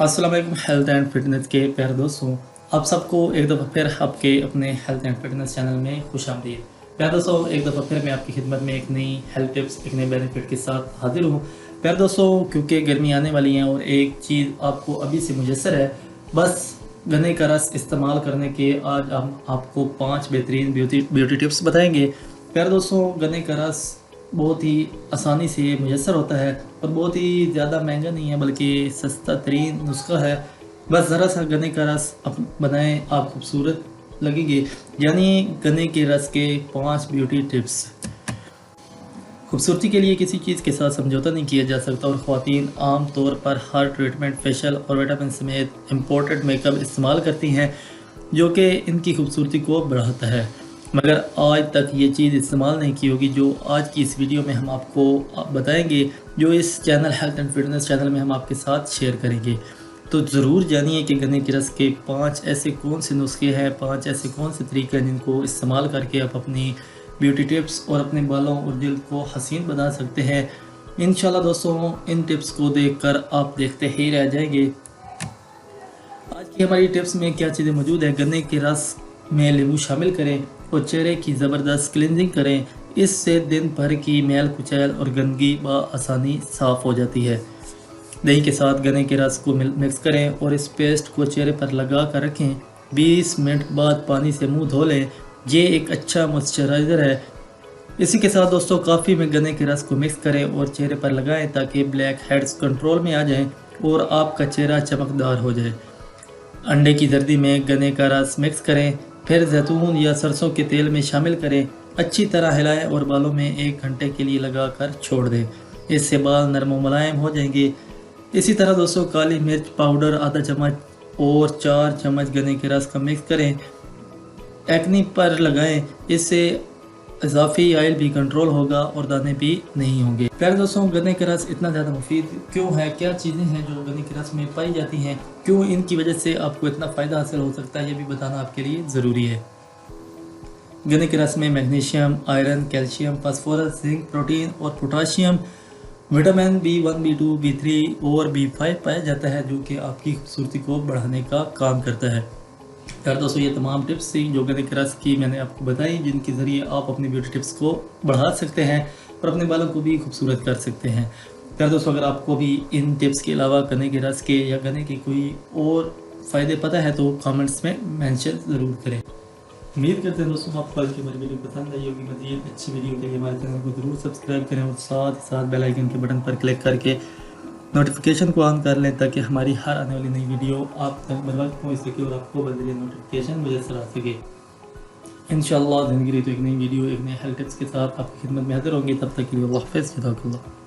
अस्सलाम वालेकुम health and fitness के प्यारे दोस्तों, आप सबको एक दफ़ा फिर आपके अपने हेल्थ एंड फिटनेस चैनल में खुशामदीद। प्यारे दोस्तों, एक दफ़ा फिर मैं आपकी खिदमत में एक नई हेल्थ टिप्स, एक नए बेनिफिट के साथ हाजिर हूँ। प्यारे दोस्तों, क्योंकि गर्मी आने वाली है और एक चीज़ आपको अभी से मुयस्सर है, बस गन्ने का रस इस्तेमाल करने के आज हम आपको 5 बेहतरीन ब्यूटी टिप्स बताएंगे। प्यारे दोस्तों, गन्ने का रस बहुत ही आसानी से मुयस्सर होता है और बहुत ही ज़्यादा महंगा नहीं है, बल्कि सस्ता तरीन नुस्खा है। बस ज़रा सा गन्ने का रस बनाएं, आप खूबसूरत लगेंगे। यानी गन्ने के रस के 5 ब्यूटी टिप्स। खूबसूरती के लिए किसी चीज़ के साथ समझौता नहीं किया जा सकता और ख़वातीन आम तौर पर हर ट्रीटमेंट, फेशियल और विटामिन समेत इम्पोर्टेड मेकअप इस्तेमाल करती हैं, जो कि इनकी खूबसूरती को बढ़ाता है। मगर आज तक ये चीज़ इस्तेमाल नहीं की होगी जो आज की इस वीडियो में हम आपको बताएंगे, जो इस channel health and fitness channel में हम आपके साथ शेयर करेंगे। तो ज़रूर जानिए कि गन्ने के रस के 5 ऐसे कौन से नुस्खे हैं, 5 ऐसे कौन से तरीके हैं जिनको इस्तेमाल करके आप अपनी ब्यूटी टिप्स और अपने बालों और दिल को हसीन बना सकते हैं। इंशाल्लाह दोस्तों, इन टिप्स को देखकर आप देखते ही रह जाएंगे। आज की हमारी टिप्स में क्या चीज़ें मौजूद है। गन्ने के रस में नींबू शामिल करें और चेहरे की ज़बरदस्त क्लिनजिंग करें। इससे दिन भर की मैल कुचैल और गंदगी आसानी साफ़ हो जाती है। दही के साथ गन्ने के रस को मिक्स करें और इस पेस्ट को चेहरे पर लगा कर रखें। 20 मिनट बाद पानी से मुंह धो लें। ये एक अच्छा मॉइस्चराइज़र है। इसी के साथ दोस्तों, कॉफ़ी में गन्ने के रस को मिक्स करें और चेहरे पर लगाएं ताकि ब्लैक हेड्स कंट्रोल में आ जाएं और आपका चेहरा चमकदार हो जाए। अंडे की जर्दी में गन्ने का रस मिक्स करें, फिर जैतून या सरसों के तेल में शामिल करें। अच्छी तरह हिलाएं और बालों में 1 घंटे के लिए लगाकर छोड़ दें। इससे बाल नरम और मुलायम हो जाएंगे। इसी तरह दोस्तों, काली मिर्च पाउडर आधा चम्मच और 4 चम्मच गन्ने के रस का मिक्स करें, एक्नी पर लगाएं। इससे इजाफी ऑयल भी कंट्रोल होगा और दाने भी नहीं होंगे। प्यारे दोस्तों, गन्ने का रस इतना ज़्यादा मुफीद क्यों है, क्या चीज़ें हैं जो गन्ने के रस में पाई जाती हैं, क्यों इनकी वजह से आपको इतना फ़ायदा हासिल हो सकता है, ये भी बताना आपके लिए ज़रूरी है। गन्ने के रस में magnesium, iron, calcium, phosphorus, zinc, protein और potassium, vitamin B1, B2, B3 और B5 पाया जाता है, जो कि आपकी खूबसूरती को बढ़ाने का काम करता है। यार दोस्तों, ये तमाम टिप्स थी जो गन्ने के रस की मैंने आपको बताई, जिनके ज़रिए आप अपनी ब्यूटी टिप्स को बढ़ा सकते हैं और अपने बालों को भी खूबसूरत कर सकते हैं। यार दोस्तों, अगर आपको भी इन टिप्स के अलावा गन्ने के रस के या गन्ने के कोई और फ़ायदे पता है तो कमेंट्स में मेंशन ज़रूर करें। उम्मीद करते हैं दोस्तों, आपको आज की हमारी वीडियो पसंद आई होगी। मज़ीद अच्छी वीडियो के लिए हमारे चैनल को ज़रूर सब्सक्राइब करें और साथ ही साथ बेल आइकन के बटन पर क्लिक करके नोटिफिकेशन को ऑन कर लें, ताकि हमारी हर आने वाली नई वीडियो आप तक बर वक्त पहुँच सके और आपको बदले नोटिफिकेशन मुयस्सर आ सके। इंशाअल्लाह ज़िंदगी रही तो एक नई वीडियो, एक नए हेल्थ टिप्स के साथ आपकी खिदमत में हाजिर होंगे। तब तक के लिए अल्लाह हाफ़िज़। जज़ाकल्लाह।